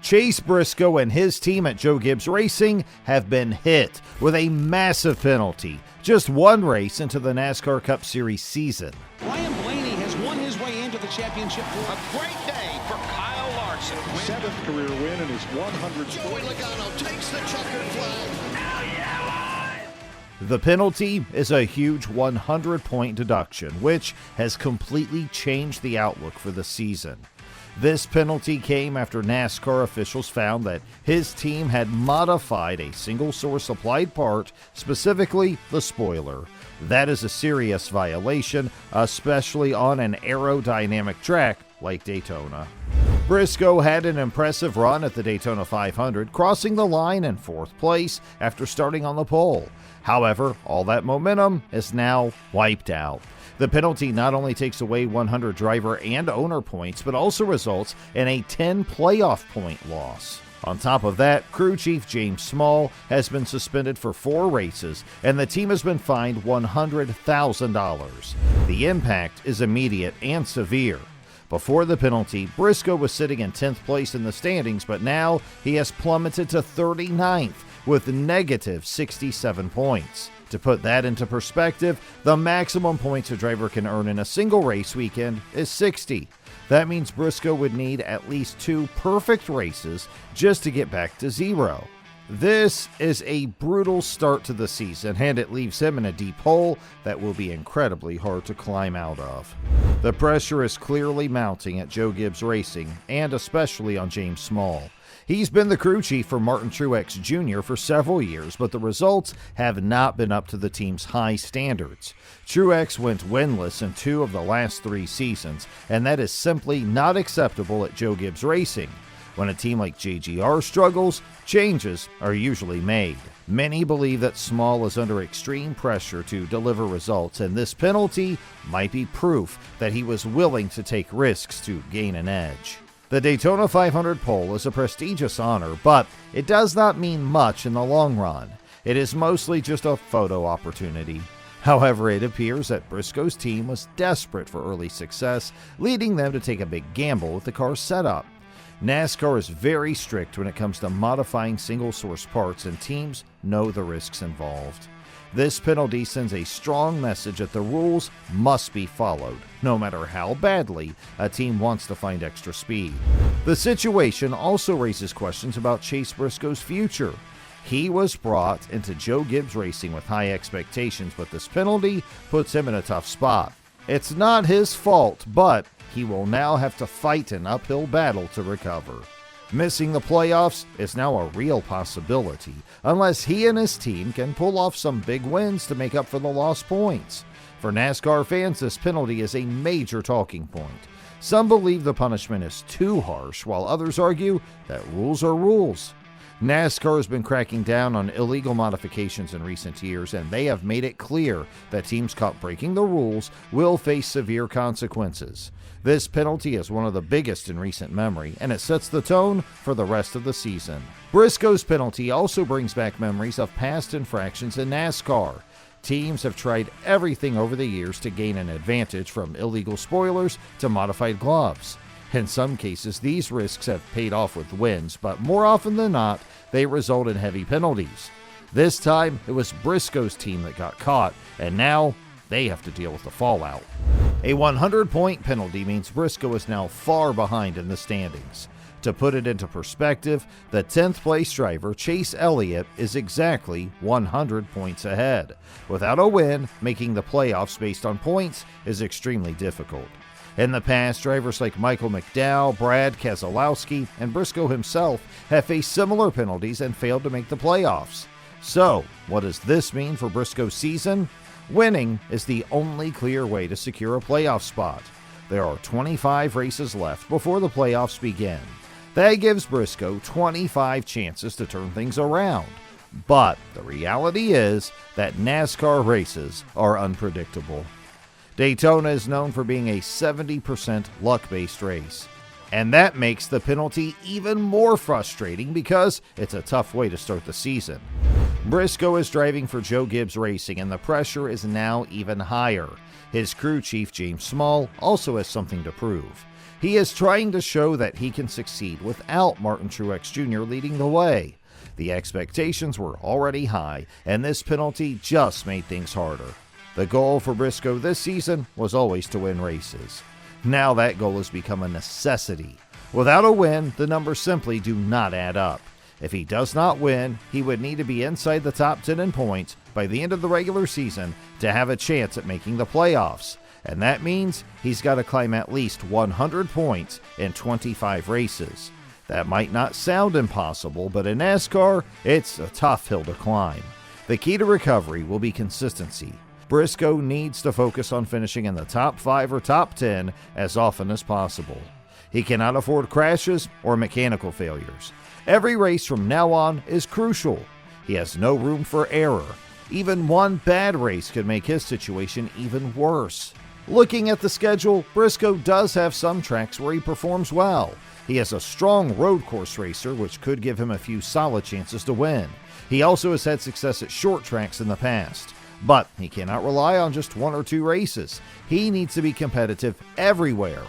Chase Briscoe and his team at Joe Gibbs Racing have been hit with a massive penalty just one race into the NASCAR Cup Series season. Ryan Blaney has won his way into the championship. A great day for Kyle Larson. 7th career win in his 100th. Joey Logano takes the checkered flag. Hell yeah, boys! The penalty is a huge 100-point deduction, which has completely changed the outlook for the season. This penalty came after NASCAR officials found that his team had modified a single-source applied part, specifically the spoiler. That is a serious violation, especially on an aerodynamic track like Daytona. Briscoe had an impressive run at the Daytona 500, crossing the line in 4th place after starting on the pole. However, all that momentum is now wiped out. The penalty not only takes away 100 driver and owner points, but also results in a 10 playoff point loss. On top of that, crew chief James Small has been suspended for 4 races, and the team has been fined $100,000. The impact is immediate and severe. Before the penalty, Briscoe was sitting in 10th place in the standings, but now he has plummeted to 39th with negative 67 points. To put that into perspective, the maximum points a driver can earn in a single race weekend is 60. That means Briscoe would need at least 2 perfect races just to get back to 0. This is a brutal start to the season, and it leaves him in a deep hole that will be incredibly hard to climb out of. The pressure is clearly mounting at Joe Gibbs Racing, and especially on James Small. He's been the crew chief for Martin Truex Jr. for several years, but the results have not been up to the team's high standards. Truex went winless in 2 of the last 3 seasons, and that is simply not acceptable at Joe Gibbs Racing. When a team like JGR struggles, changes are usually made. Many believe that Small is under extreme pressure to deliver results, and this penalty might be proof that he was willing to take risks to gain an edge. The Daytona 500 pole is a prestigious honor, but it does not mean much in the long run. It is mostly just a photo opportunity. However, it appears that Briscoe's team was desperate for early success, leading them to take a big gamble with the car's setup. NASCAR is very strict when it comes to modifying single-source parts, and teams know the risks involved. This penalty sends a strong message that the rules must be followed, no matter how badly a team wants to find extra speed. The situation also raises questions about Chase Briscoe's future. He was brought into Joe Gibbs Racing with high expectations, but this penalty puts him in a tough spot. It's not his fault, but he will now have to fight an uphill battle to recover. Missing the playoffs is now a real possibility, unless he and his team can pull off some big wins to make up for the lost points. For NASCAR fans, this penalty is a major talking point. Some believe the punishment is too harsh, while others argue that rules are rules. NASCAR has been cracking down on illegal modifications in recent years, and they have made it clear that teams caught breaking the rules will face severe consequences. This penalty is one of the biggest in recent memory, and it sets the tone for the rest of the season. Briscoe's penalty also brings back memories of past infractions in NASCAR. Teams have tried everything over the years to gain an advantage, from illegal spoilers to modified gloves. In some cases, these risks have paid off with wins, but more often than not, they result in heavy penalties. This time, it was Briscoe's team that got caught, and now they have to deal with the fallout. A 100-point penalty means Briscoe is now far behind in the standings. To put it into perspective, the 10th place driver, Chase Elliott, is exactly 100 points ahead. Without a win, making the playoffs based on points is extremely difficult. In the past, drivers like Michael McDowell, Brad Keselowski, and Briscoe himself have faced similar penalties and failed to make the playoffs. So, what does this mean for Briscoe's season? Winning is the only clear way to secure a playoff spot. There are 25 races left before the playoffs begin. That gives Briscoe 25 chances to turn things around. But the reality is that NASCAR races are unpredictable. Daytona is known for being a 70% luck-based race. And that makes the penalty even more frustrating because it's a tough way to start the season. Briscoe is driving for Joe Gibbs Racing, and the pressure is now even higher. His crew chief, James Small, also has something to prove. He is trying to show that he can succeed without Martin Truex Jr. leading the way. The expectations were already high, and this penalty just made things harder. The goal for Briscoe this season was always to win races. Now that goal has become a necessity. Without a win, the numbers simply do not add up. If he does not win, he would need to be inside the top 10 in points by the end of the regular season to have a chance at making the playoffs. And that means he's got to climb at least 100 points in 25 races. That might not sound impossible, but in NASCAR, it's a tough hill to climb. The key to recovery will be consistency. Briscoe needs to focus on finishing in the top 5 or top 10 as often as possible. He cannot afford crashes or mechanical failures. Every race from now on is crucial. He has no room for error. Even one bad race could make his situation even worse. Looking at the schedule, Briscoe does have some tracks where he performs well. He has a strong road course racer, which could give him a few solid chances to win. He also has had success at short tracks in the past. But he cannot rely on just 1 or 2 races. He needs to be competitive everywhere.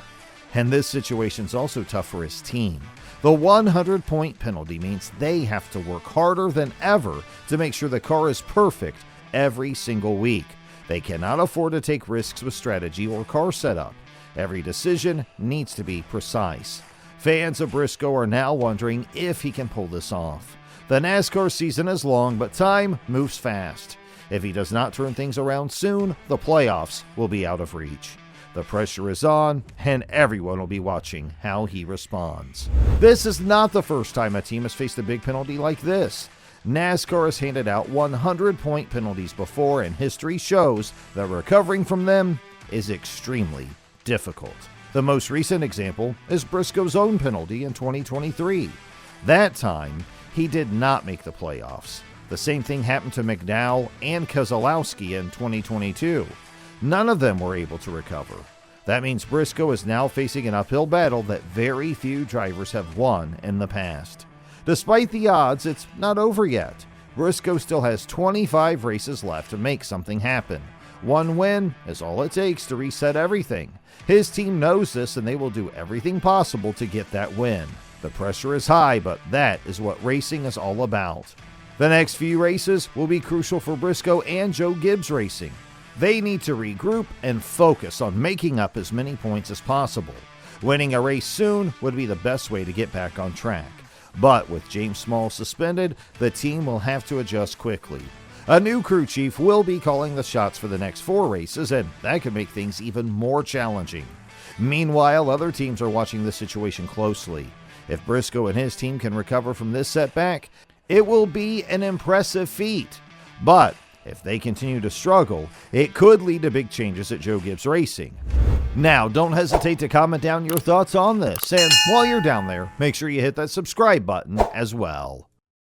And this situation's also tough for his team. The 100-point penalty means they have to work harder than ever to make sure the car is perfect every single week. They cannot afford to take risks with strategy or car setup. Every decision needs to be precise. Fans of Briscoe are now wondering if he can pull this off. The NASCAR season is long, but time moves fast. If he does not turn things around soon, the playoffs will be out of reach. The pressure is on, and everyone will be watching how he responds. This is not the first time a team has faced a big penalty like this. NASCAR has handed out 100-point penalties before, and history shows that recovering from them is extremely difficult. The most recent example is Briscoe's own penalty in 2023. That time, he did not make the playoffs. The same thing happened to McDowell and Keselowski in 2022. None of them were able to recover. That means Briscoe is now facing an uphill battle that very few drivers have won in the past. Despite the odds, it's not over yet. Briscoe still has 25 races left to make something happen. One win is all it takes to reset everything. His team knows this, and they will do everything possible to get that win. The pressure is high, but that is what racing is all about. The next few races will be crucial for Briscoe and Joe Gibbs Racing. They need to regroup and focus on making up as many points as possible. Winning a race soon would be the best way to get back on track. But with James Small suspended, the team will have to adjust quickly. A new crew chief will be calling the shots for the next 4 races, and that could make things even more challenging. Meanwhile, other teams are watching this situation closely. If Briscoe and his team can recover from this setback, it will be an impressive feat. But if they continue to struggle, it could lead to big changes at Joe Gibbs Racing. Now, don't hesitate to comment down your thoughts on this, and while you're down there, make sure you hit that subscribe button as well.